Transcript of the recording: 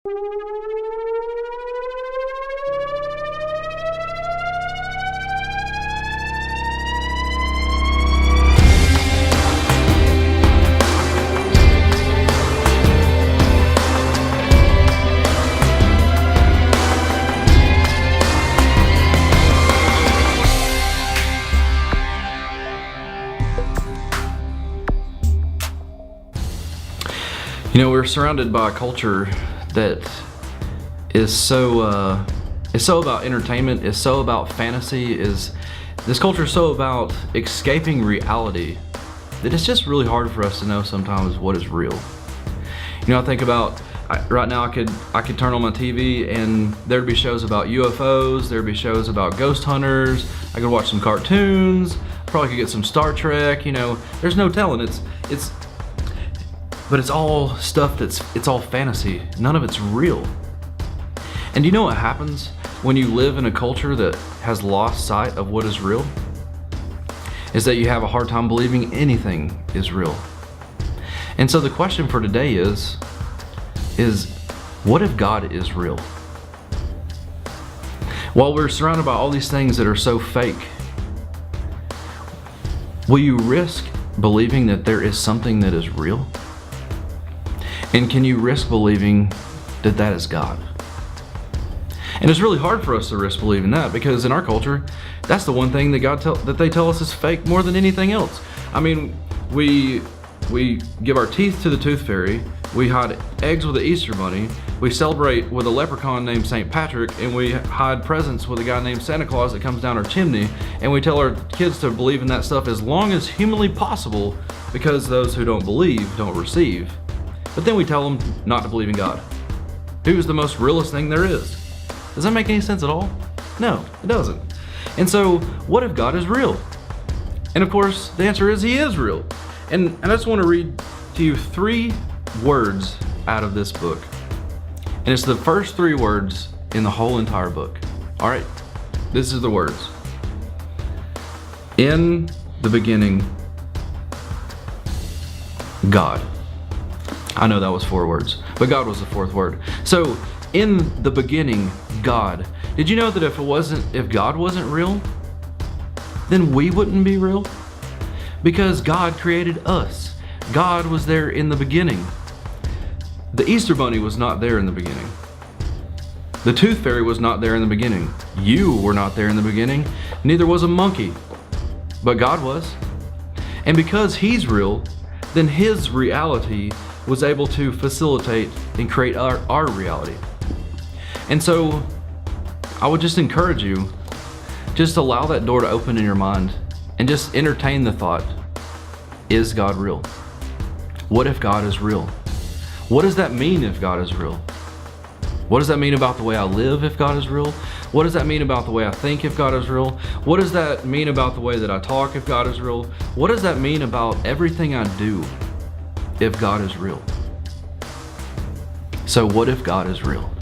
You know, we're surrounded by a culture that is so about entertainment, is so about fantasy, this culture is so about escaping reality that it's just really hard for us to know sometimes what is real. You know, I think about right now I could turn on my TV and there'd be shows about UFOs, there'd be shows about ghost hunters, I could watch some cartoons, probably could get some Star Trek, you know, there's no telling. But it's all stuff it's all fantasy. None of it's real. And do you know what happens when you live in a culture that has lost sight of what is real? Is that you have a hard time believing anything is real. And so the question for today is what if God is real? While we're surrounded by all these things that are so fake, will you risk believing that there is something that is real? And can you risk believing that that is God? And it's really hard for us to risk believing that, because in our culture, that's the one thing that they tell us is fake more than anything else. I mean, we give our teeth to the tooth fairy, we hide eggs with the Easter bunny, we celebrate with a leprechaun named St. Patrick, and we hide presents with a guy named Santa Claus that comes down our chimney, and we tell our kids to believe in that stuff as long as humanly possible, because those who don't believe don't receive. But then we tell them not to believe in God, who's the most realest thing there is. Does that make any sense at all? No, it doesn't. And so, what if God is real? And of course, the answer is He is real. And I just want to read to you 3 words out of this book. And it's the first 3 words in the whole entire book. All right, this is the words. In the beginning, God. I know that was 4 words, but God was the 4th word. So, in the beginning, God. Did you know that if God wasn't real, then we wouldn't be real? Because God created us. God was there in the beginning. The Easter bunny was not there in the beginning. The tooth fairy was not there in the beginning. You were not there in the beginning. Neither was a monkey. But God was. And because He's real, then His reality was able to facilitate and create our reality. And so I would just encourage you, just allow that door to open in your mind and just entertain the thought, is God real? What if God is real? What does that mean if God is real? What does that mean about the way I live if God is real? What does that mean about the way I think if God is real? What does that mean about the way that I talk if God is real? What does that mean about everything I do if God is real? So what if God is real?